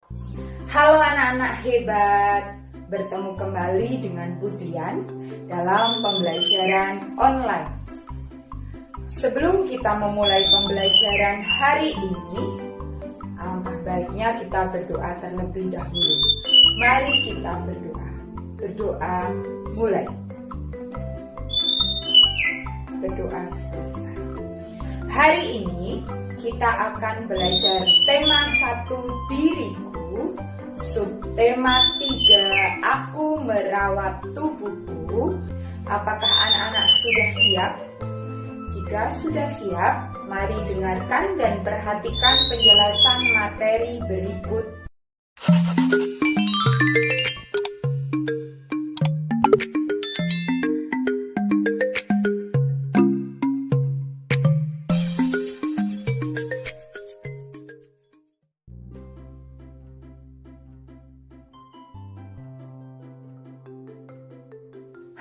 Halo anak-anak hebat, bertemu kembali dengan Putian dalam pembelajaran online. Sebelum kita memulai pembelajaran hari ini, alangkah baiknya kita berdoa terlebih dahulu. Mari kita berdoa. Berdoa mulai. Berdoa selesai. Hari ini kita akan belajar tema 1 diriku, subtema 3 aku merawat tubuhku. Apakah anak-anak sudah siap? Jika sudah siap, mari dengarkan dan perhatikan penjelasan materi berikut.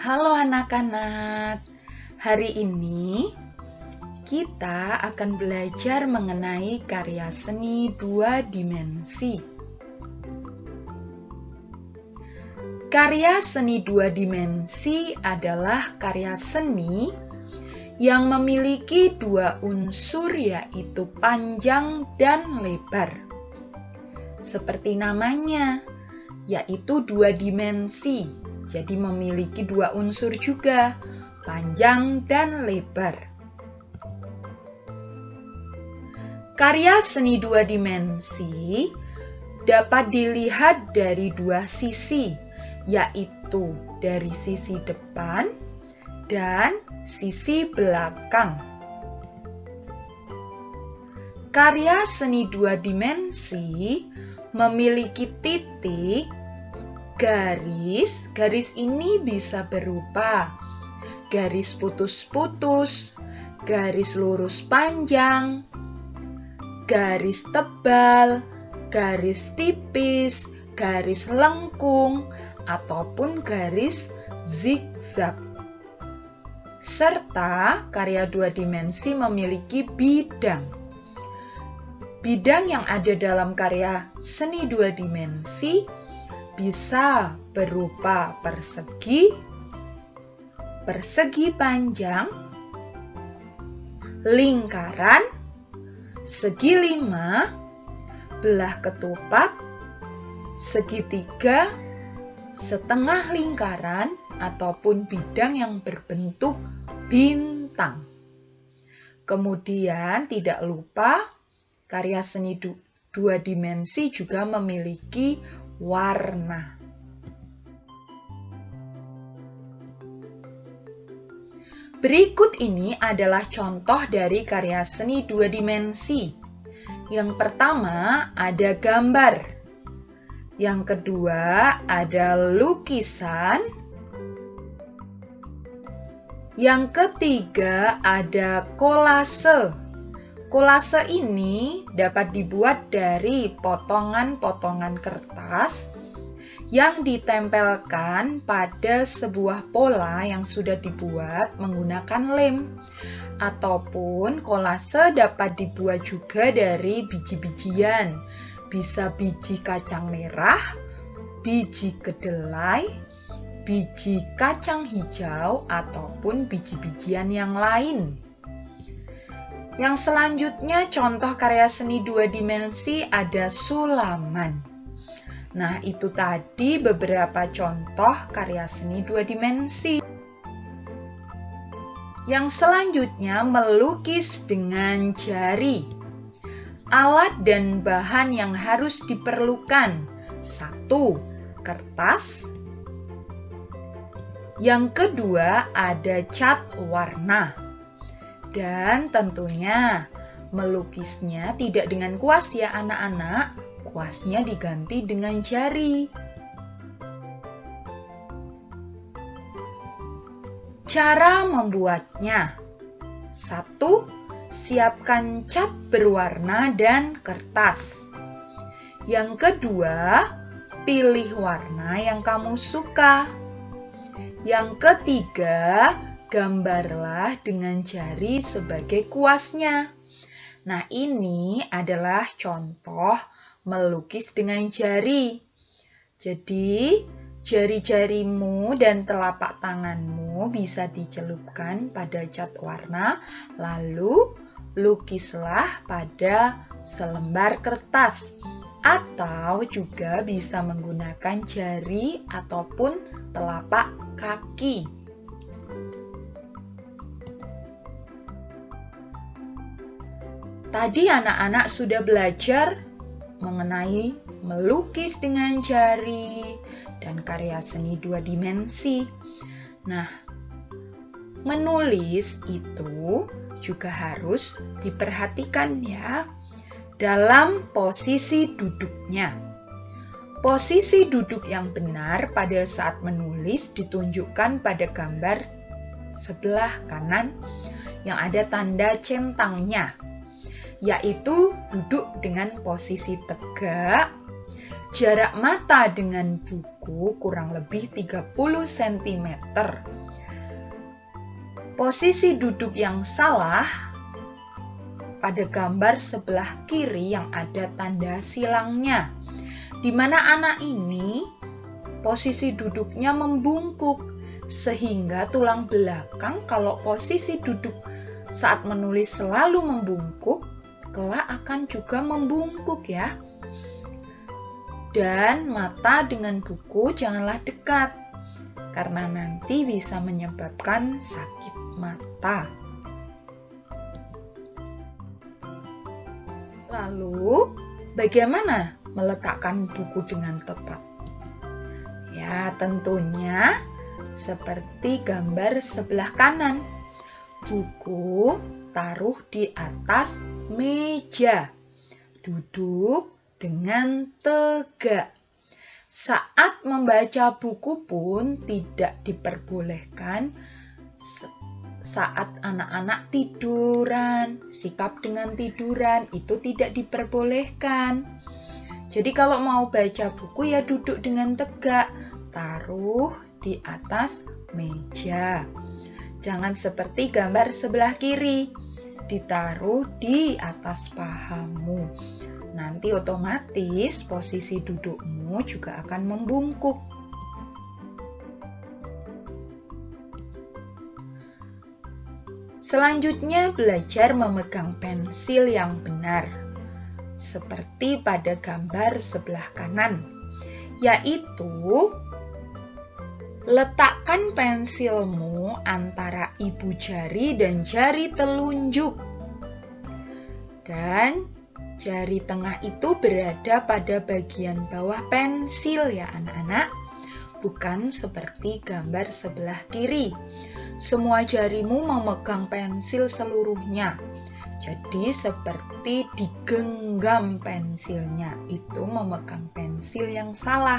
Halo anak-anak, hari ini kita akan belajar mengenai karya seni 2 dimensi. Karya seni 2 dimensi adalah karya seni yang memiliki 2 unsur, yaitu panjang dan lebar. Seperti namanya, yaitu 2 dimensi. Jadi memiliki 2 unsur juga, panjang dan lebar. Karya seni 2 dimensi dapat dilihat dari 2 sisi, yaitu dari sisi depan dan sisi belakang. Karya seni 2 dimensi memiliki titik, garis. Garis ini bisa berupa garis putus-putus, garis lurus panjang, garis tebal, garis tipis, garis lengkung, ataupun garis zigzag. Serta karya 2 dimensi memiliki bidang. Bidang yang ada dalam karya seni 2 dimensi bisa berupa persegi, persegi panjang, lingkaran, segi 5, belah ketupat, segitiga, setengah lingkaran, ataupun bidang yang berbentuk bintang. Kemudian tidak lupa karya seni 2 dimensi juga memiliki warna. Berikut ini adalah contoh dari karya seni 2 dimensi. Yang pertama ada gambar. Yang kedua ada lukisan. Yang ketiga ada kolase. Kolase ini dapat dibuat dari potongan-potongan kertas yang ditempelkan pada sebuah pola yang sudah dibuat menggunakan lem. Ataupun kolase dapat dibuat juga dari biji-bijian. Bisa biji kacang merah, biji kedelai, biji kacang hijau, ataupun biji-bijian yang lain. Yang selanjutnya contoh karya seni 2 dimensi ada sulaman. Nah, itu tadi beberapa contoh karya seni 2 dimensi. Yang selanjutnya melukis dengan jari. Alat dan bahan yang harus diperlukan. 1. Kertas. Yang kedua ada cat warna. Dan tentunya melukisnya tidak dengan kuas ya anak-anak, kuasnya diganti dengan jari. Cara membuatnya. 1. Siapkan cat berwarna dan kertas. Yang kedua, pilih warna yang kamu suka. Yang ketiga, gambarlah dengan jari sebagai kuasnya. Nah, ini adalah contoh melukis dengan jari. Jadi, jari-jarimu dan telapak tanganmu bisa dicelupkan pada cat warna, lalu lukislah pada selembar kertas. Atau juga bisa menggunakan jari ataupun telapak kaki. Tadi anak-anak sudah belajar mengenai melukis dengan jari dan karya seni 2 dimensi. Nah, menulis itu juga harus diperhatikan ya dalam posisi duduknya. Posisi duduk yang benar pada saat menulis ditunjukkan pada gambar sebelah kanan yang ada tanda centangnya, yaitu duduk dengan posisi tegak, jarak mata dengan buku kurang lebih 30 cm. Posisi duduk yang salah pada gambar sebelah kiri yang ada tanda silangnya, di mana anak ini posisi duduknya membungkuk, sehingga tulang belakang kalau posisi duduk saat menulis selalu membungkuk, kelak akan juga membungkuk ya. Dan mata dengan buku janganlah dekat, karena nanti bisa menyebabkan sakit mata. Lalu, bagaimana meletakkan buku dengan tepat? Ya, tentunya seperti gambar sebelah kanan. Buku taruh di atas meja, duduk dengan tegak. Saat membaca buku pun tidak diperbolehkan saat anak-anak tiduran, sikap dengan tiduran itu tidak diperbolehkan. Jadi kalau mau baca buku ya duduk dengan tegak, taruh di atas meja. Jangan seperti gambar sebelah kiri, ditaruh di atas pahamu. Nanti otomatis posisi dudukmu juga akan membungkuk. Selanjutnya, belajar memegang pensil yang benar, seperti pada gambar sebelah kanan, yaitu letakkan pensilmu antara ibu jari dan jari telunjuk. Dan jari tengah itu berada pada bagian bawah pensil ya anak-anak, bukan seperti gambar sebelah kiri. Semua jarimu memegang pensil seluruhnya. Jadi seperti digenggam pensilnya, itu memegang pensil yang salah.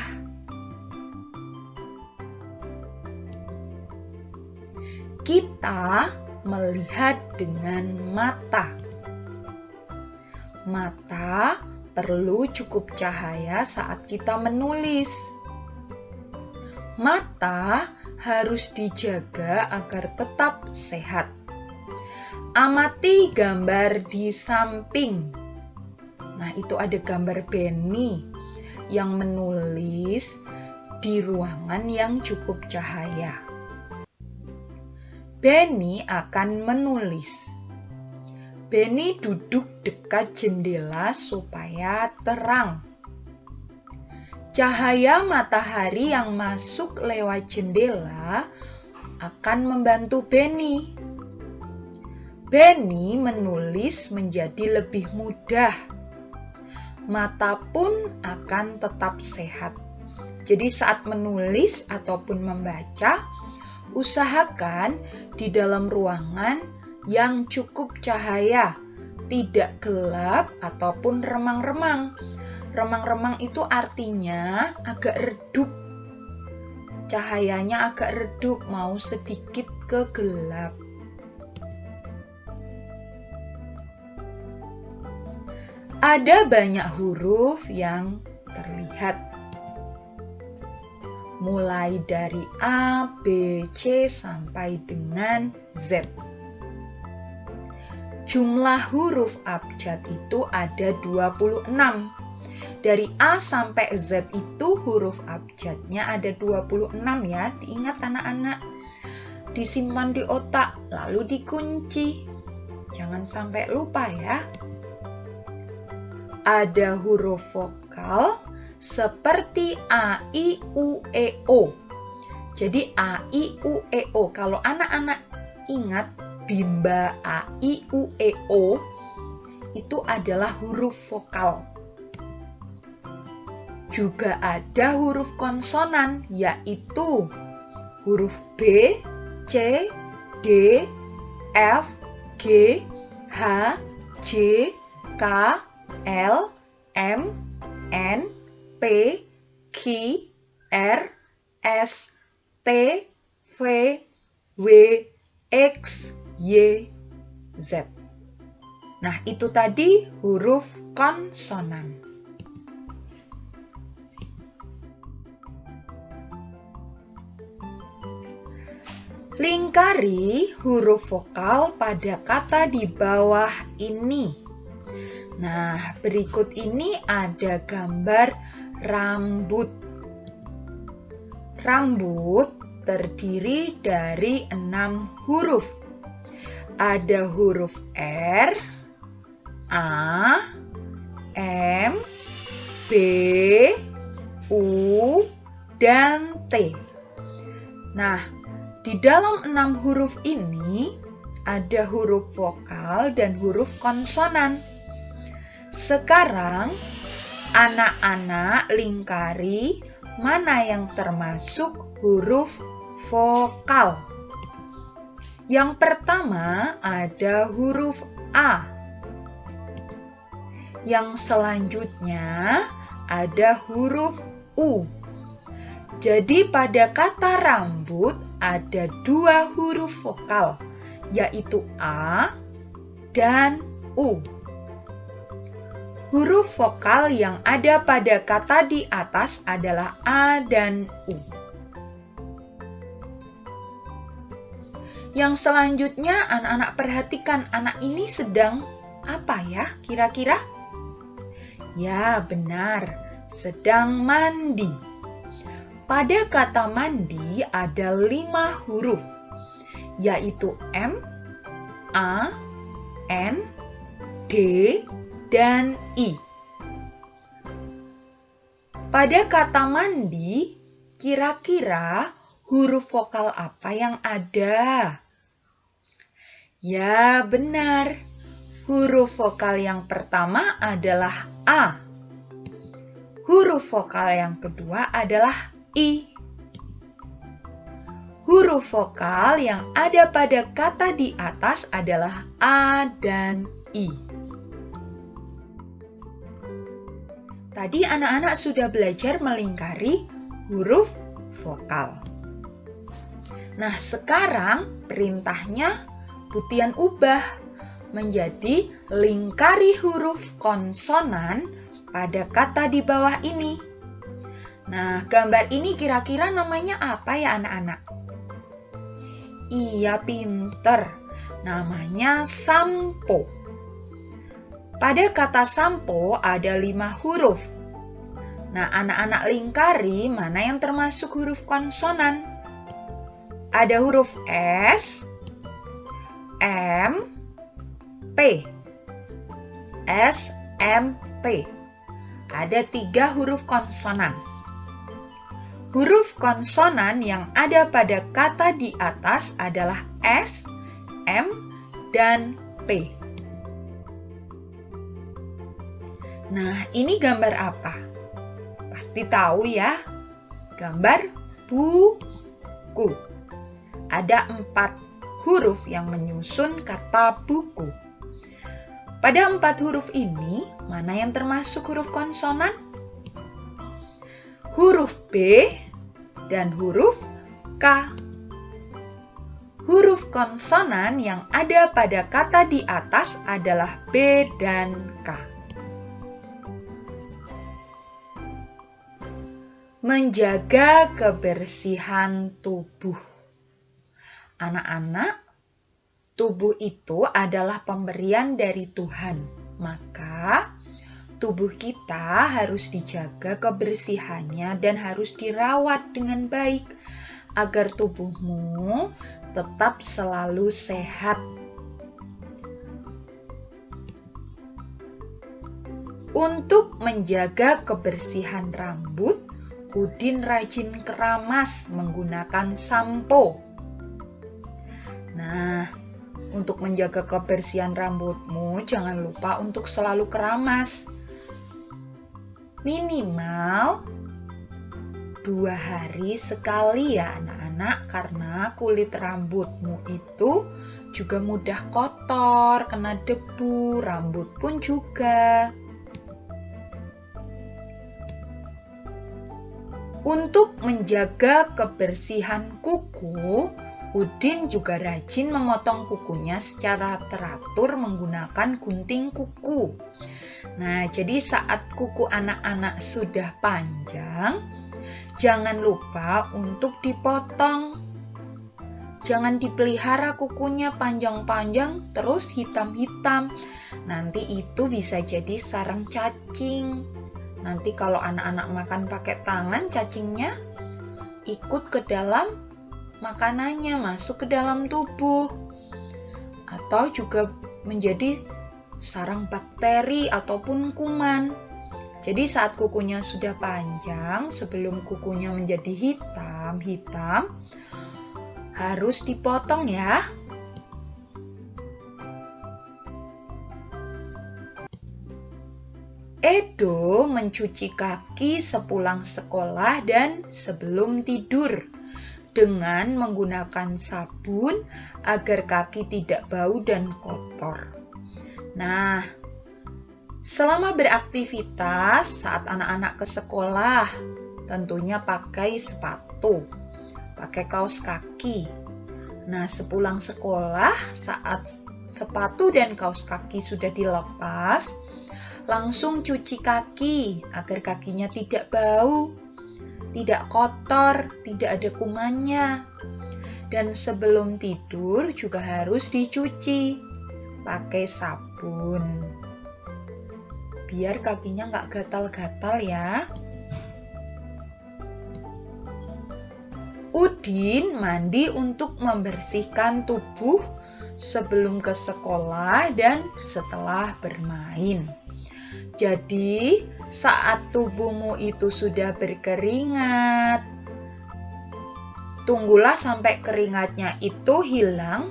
Kita melihat dengan mata. Mata perlu cukup cahaya saat kita menulis. Mata harus dijaga agar tetap sehat. Amati gambar di samping. Nah, itu ada gambar Benny yang menulis di ruangan yang cukup cahaya. Benny akan menulis. Benny duduk dekat jendela supaya terang. Cahaya matahari yang masuk lewat jendela akan membantu Benny. Benny menulis menjadi lebih mudah. Mata pun akan tetap sehat. Jadi saat menulis ataupun membaca, usahakan di dalam ruangan yang cukup cahaya, tidak gelap ataupun remang-remang. Remang-remang itu artinya agak redup. Cahayanya agak redup, mau sedikit ke gelap. Ada banyak huruf yang terlihat. Mulai dari A, B, C sampai dengan Z. Jumlah huruf abjad itu ada 26. Dari A sampai Z itu huruf abjadnya ada 26 ya. Diingat anak-anak. Disimpan di otak, lalu dikunci. Jangan sampai lupa ya. Ada huruf vokal seperti A, I, U, E, O. Jadi A, I, U, E, O. Kalau anak-anak ingat bimba A, I, U, E, O itu adalah huruf vokal. Juga ada huruf konsonan, yaitu huruf B, C, D, F, G, H, J, K, L, M, N, P, Q, R, S, T, V, W, X, Y, Z. Nah, itu tadi huruf konsonan. Lingkari huruf vokal pada kata di bawah ini. Nah, berikut ini ada gambar rambut. Rambut terdiri dari 6 huruf. Ada huruf R, A, M, B, U, dan T. Nah, di dalam 6 huruf ini ada huruf vokal dan huruf konsonan. Sekarang, anak-anak lingkari mana yang termasuk huruf vokal. Yang pertama ada huruf A. Yang selanjutnya ada huruf U. Jadi pada kata rambut ada 2 huruf vokal, yaitu A dan U. Huruf vokal yang ada pada kata di atas adalah A dan U. Yang selanjutnya anak-anak perhatikan, anak ini sedang apa ya kira-kira? Ya, benar, sedang mandi. Pada kata mandi ada 5 huruf, yaitu M, A, N, D, dan I. Pada kata mandi, kira-kira huruf vokal apa yang ada? Ya, benar. Huruf vokal yang pertama adalah A. Huruf vokal yang kedua adalah I. Huruf vokal yang ada pada kata di atas adalah A dan I. Tadi anak-anak sudah belajar melingkari huruf vokal. Nah, sekarang perintahnya Putian ubah menjadi lingkari huruf konsonan pada kata di bawah ini. Nah, gambar ini kira-kira namanya apa ya anak-anak? Iya, pinter. Namanya sampo. Pada kata sampo ada 5 huruf. Nah, anak-anak lingkari mana yang termasuk huruf konsonan? Ada huruf S, M, P. S, M, P. Ada 3 huruf konsonan. Huruf konsonan yang ada pada kata di atas adalah S, M, dan P. Nah, ini gambar apa? Pasti tahu ya. Gambar buku. Ada 4 huruf yang menyusun kata buku. Pada 4 huruf ini, mana yang termasuk huruf konsonan? Huruf B dan huruf K. Huruf konsonan yang ada pada kata di atas adalah B dan K. Menjaga kebersihan tubuh. Anak-anak, tubuh itu adalah pemberian dari Tuhan. Maka, tubuh kita harus dijaga kebersihannya dan harus dirawat dengan baik agar tubuhmu tetap selalu sehat. Untuk menjaga kebersihan rambut, Udin rajin keramas menggunakan sampo. Nah, untuk menjaga kebersihan rambutmu, jangan lupa untuk selalu keramas. Minimal 2 hari sekali ya anak-anak, karena kulit rambutmu itu juga mudah kotor, kena debu, rambut pun juga. Untuk menjaga kebersihan kuku, Udin juga rajin memotong kukunya secara teratur menggunakan gunting kuku. Nah, jadi saat kuku anak-anak sudah panjang, jangan lupa untuk dipotong. Jangan dipelihara kukunya panjang-panjang terus hitam-hitam. Nanti itu bisa jadi sarang cacing. Nanti kalau anak-anak makan pakai tangan, cacingnya ikut ke dalam makanannya, masuk ke dalam tubuh. Atau juga menjadi sarang bakteri ataupun kuman. Jadi saat kukunya sudah panjang, sebelum kukunya menjadi hitam, harus dipotong ya. Edo mencuci kaki sepulang sekolah dan sebelum tidur dengan menggunakan sabun agar kaki tidak bau dan kotor. Nah, selama beraktivitas saat anak-anak ke sekolah, tentunya pakai sepatu, pakai kaos kaki. Nah, sepulang sekolah, saat sepatu dan kaos kaki sudah dilepas, langsung cuci kaki agar kakinya tidak bau, tidak kotor, tidak ada kumannya. Dan sebelum tidur juga harus dicuci pakai sabun. Biar kakinya nggak gatal-gatal ya. Udin mandi untuk membersihkan tubuh sebelum ke sekolah dan setelah bermain. Jadi, saat tubuhmu itu sudah berkeringat, tunggulah sampai keringatnya itu hilang,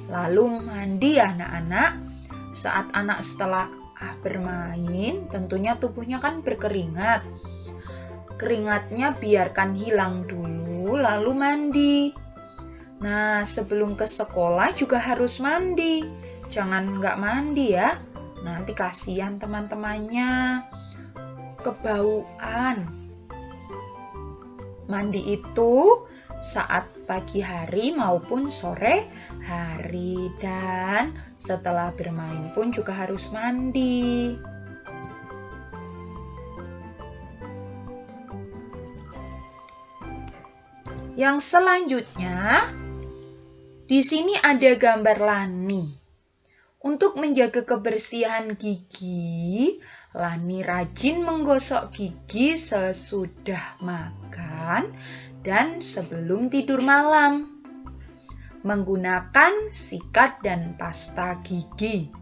lalu mandi ya anak-anak. Saat anak setelah bermain, tentunya tubuhnya kan berkeringat. Keringatnya biarkan hilang dulu, lalu mandi. Nah, sebelum ke sekolah juga harus mandi. Jangan nggak mandi ya. Nanti kasihan teman-temannya kebauan. Mandi itu saat pagi hari maupun sore hari, dan setelah bermain pun juga harus mandi. Yang selanjutnya, di sini ada gambar Lani. Untuk menjaga kebersihan gigi, Lani rajin menggosok gigi sesudah makan dan sebelum tidur malam, menggunakan sikat dan pasta gigi.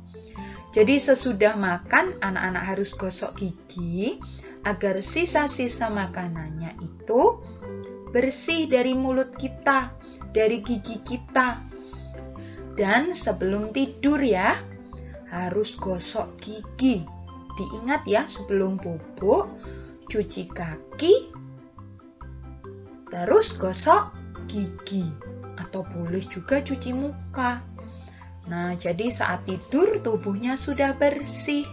Jadi sesudah makan, anak-anak harus gosok gigi agar sisa-sisa makanannya itu bersih dari mulut kita, dari gigi kita. Dan sebelum tidur ya, harus gosok gigi. Diingat ya, sebelum bubuk, cuci kaki, terus gosok gigi. Atau boleh juga cuci muka. Nah, jadi saat tidur tubuhnya sudah bersih,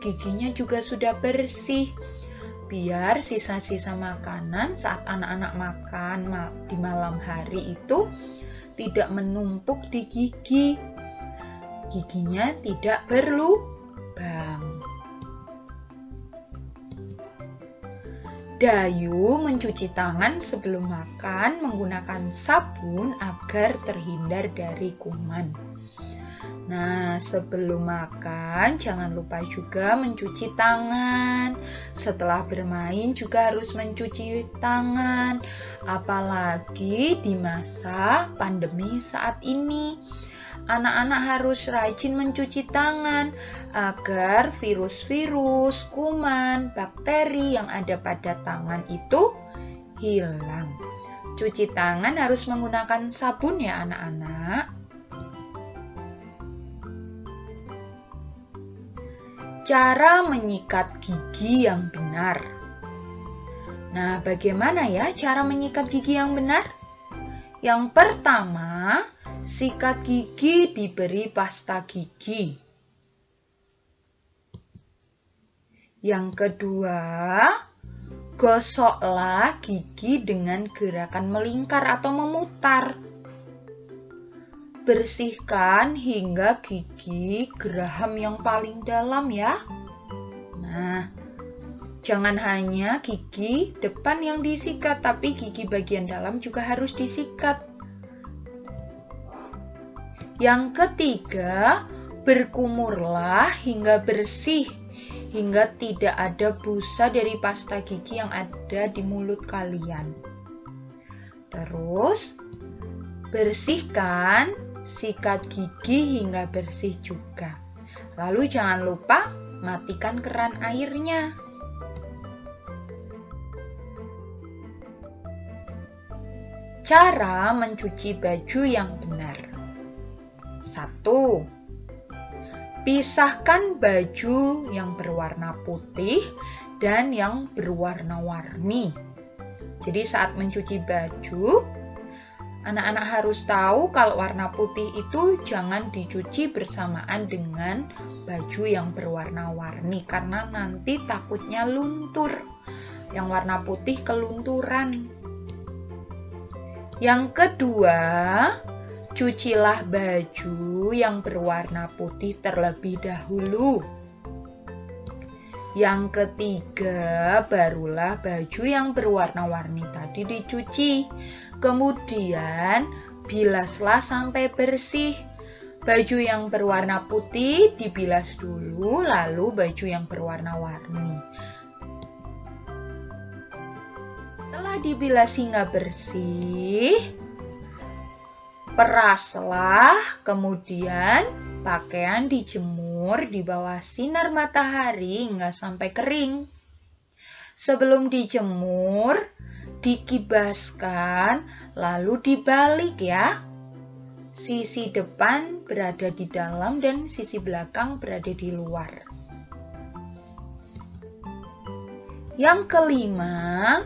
giginya juga sudah bersih. Biar sisa-sisa makanan saat anak-anak makan di malam hari itu tidak menumpuk di gigi. Giginya tidak berlubang. Dayu mencuci tangan sebelum makan menggunakan sabun agar terhindar dari kuman. Nah, sebelum makan jangan lupa juga mencuci tangan. Setelah bermain juga harus mencuci tangan. Apalagi di masa pandemi saat ini. Anak-anak harus rajin mencuci tangan agar virus-virus, kuman, bakteri yang ada pada tangan itu hilang. Cuci tangan harus menggunakan sabun ya anak-anak. Cara menyikat gigi yang benar. Nah, bagaimana ya cara menyikat gigi yang benar? Yang pertama, sikat gigi diberi pasta gigi. Yang kedua, gosoklah gigi dengan gerakan melingkar atau memutar. Bersihkan hingga gigi geraham yang paling dalam ya. Nah, jangan hanya gigi depan yang disikat, tapi gigi bagian dalam juga harus disikat. Yang ketiga, berkumurlah hingga bersih, hingga tidak ada busa dari pasta gigi yang ada di mulut kalian. Terus, bersihkan, sikat gigi hingga bersih juga. Lalu jangan lupa matikan keran airnya. Cara mencuci baju yang benar. 1. Pisahkan baju yang berwarna putih dan yang berwarna-warni. Jadi saat mencuci baju, anak-anak harus tahu kalau warna putih itu jangan dicuci bersamaan dengan baju yang berwarna-warni karena nanti takutnya luntur. Yang warna putih kelunturan. Yang kedua, cucilah baju yang berwarna putih terlebih dahulu. Yang ketiga, barulah baju yang berwarna-warni tadi dicuci. Kemudian, bilaslah sampai bersih. Baju yang berwarna putih dibilas dulu, lalu baju yang berwarna-warni. Setelah dibilas hingga bersih, peraslah, kemudian pakaian dijemur di bawah sinar matahari hingga sampai kering. Sebelum dijemur, dikibaskan, lalu dibalik ya. Sisi depan berada di dalam dan sisi belakang berada di luar. Yang kelima,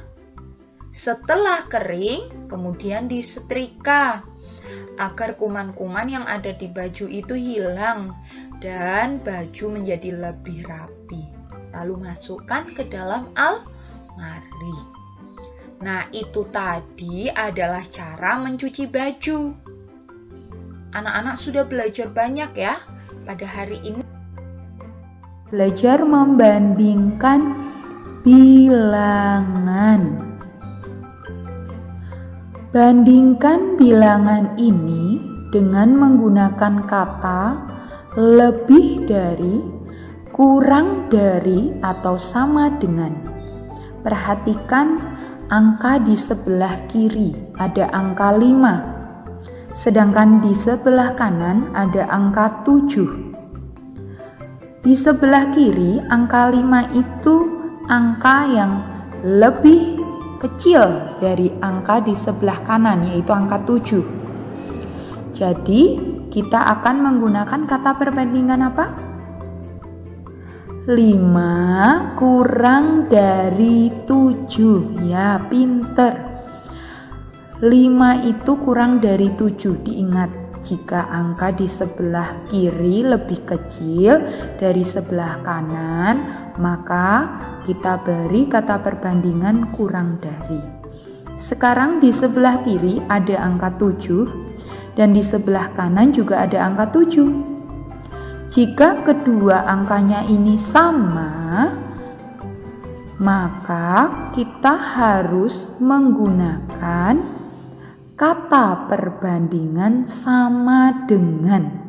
setelah kering, kemudian disetrika agar kuman-kuman yang ada di baju itu hilang dan baju menjadi lebih rapi. Lalu masukkan ke dalam almari. Nah, itu tadi adalah cara mencuci baju. Anak-anak sudah belajar banyak ya pada hari ini. Belajar membandingkan bilangan. Bandingkan bilangan ini dengan menggunakan kata lebih dari, kurang dari, atau sama dengan. Perhatikan angka di sebelah kiri ada angka 5. Sedangkan di sebelah kanan ada angka 7. Di sebelah kiri angka 5 itu angka yang lebih kecil dari angka di sebelah kanan, yaitu angka 7. Jadi kita akan menggunakan kata perbandingan apa? 5 kurang dari 7. Ya, pinter. 5 itu kurang dari 7. Diingat, jika angka di sebelah kiri lebih kecil dari sebelah kanan, maka kita beri kata perbandingan kurang dari. Sekarang di sebelah kiri ada angka 7 dan di sebelah kanan juga ada angka 7. Jika kedua angkanya ini sama, maka kita harus menggunakan kata perbandingan sama dengan.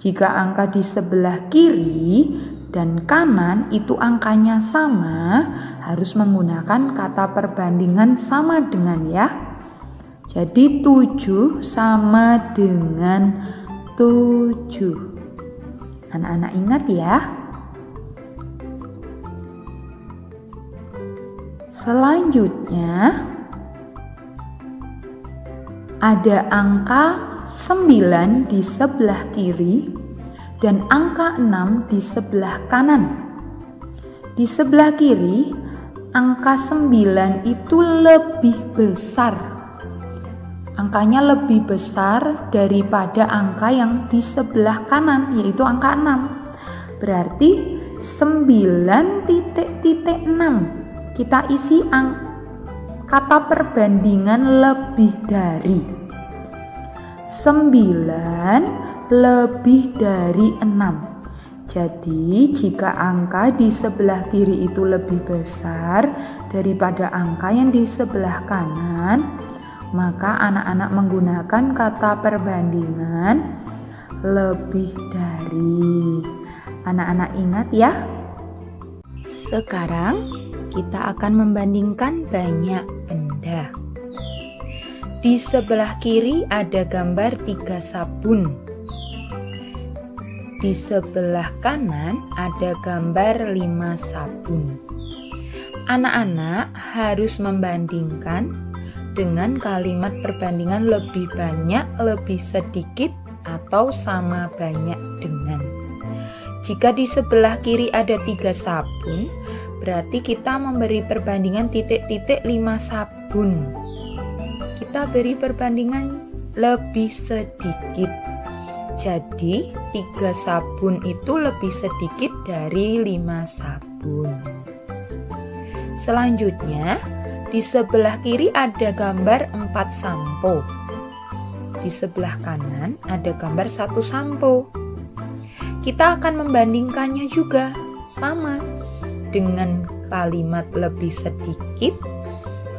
Jika angka di sebelah kiri dan kanan itu angkanya sama, harus menggunakan kata perbandingan sama dengan ya. Jadi 7 sama dengan 7. Anak-anak ingat ya. Selanjutnya ada angka 9 di sebelah kiri dan angka 6 di sebelah kanan. Di sebelah kiri, angka 9 itu lebih besar. Angkanya lebih besar daripada angka yang di sebelah kanan, yaitu angka 6. Berarti 9,6. Kita isi kata perbandingan lebih dari. 9 lebih dari 6. Jadi jika angka di sebelah kiri itu lebih besar daripada angka yang di sebelah kanan, maka anak-anak menggunakan kata perbandingan lebih dari. Anak-anak ingat ya. Sekarang kita akan membandingkan banyak benda. Di sebelah kiri ada gambar 3 sabun. Di sebelah kanan ada gambar 5 sabun. Anak-anak harus membandingkan dengan kalimat perbandingan lebih banyak, lebih sedikit, atau sama banyak dengan. Jika di sebelah kiri ada 3 sabun, berarti kita memberi perbandingan titik-titik 5 sabun. Kita beri perbandingan lebih sedikit. Jadi 3 sabun itu lebih sedikit dari 5 sabun. Selanjutnya, di sebelah kiri ada gambar 4 sampo. Di sebelah kanan ada gambar 1 sampo. Kita akan membandingkannya juga sama dengan kalimat lebih sedikit,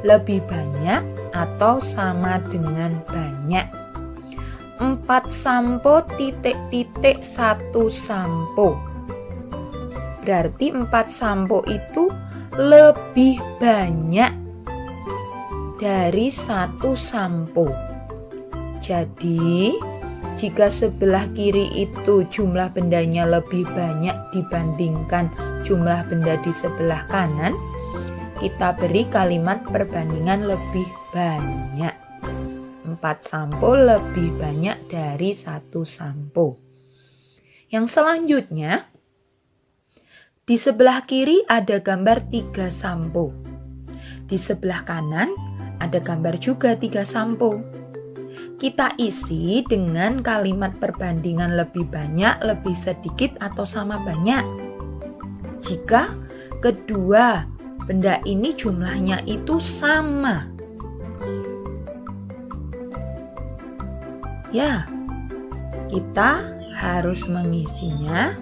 lebih banyak, atau sama dengan banyak. 4 sampo titik-titik 1 sampo. Berarti 4 sampo itu lebih banyak dari 1 sampo. Jadi jika sebelah kiri itu jumlah bendanya lebih banyak dibandingkan jumlah benda di sebelah kanan, kita beri kalimat perbandingan lebih banyak. 4 sampo lebih banyak dari 1 sampo. Yang selanjutnya, di sebelah kiri ada gambar 3 sampo. Di sebelah kanan ada gambar juga 3 sampo. Kita isi dengan kalimat perbandingan lebih banyak, lebih sedikit, atau sama banyak. Jika kedua benda ini jumlahnya itu sama. Ya, kita harus mengisinya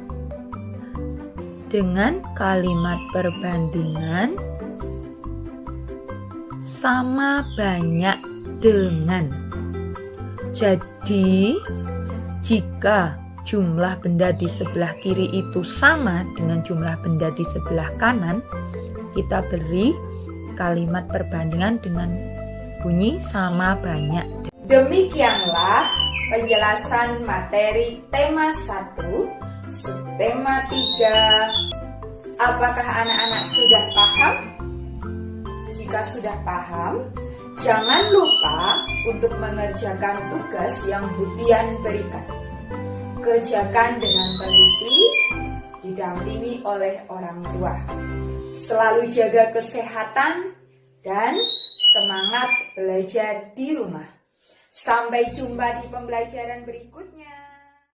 dengan kalimat perbandingan sama banyak dengan. Jadi, jika jumlah benda di sebelah kiri itu sama dengan jumlah benda di sebelah kanan, kita beri kalimat perbandingan dengan bunyi sama banyak. Demikianlah penjelasan materi tema 1, subtema 3. Apakah anak-anak sudah paham? Jika sudah paham, jangan lupa untuk mengerjakan tugas yang Butian berikan. Kerjakan dengan teliti, didampingi oleh orang tua. Selalu jaga kesehatan dan semangat belajar di rumah. Sampai jumpa di pembelajaran berikutnya.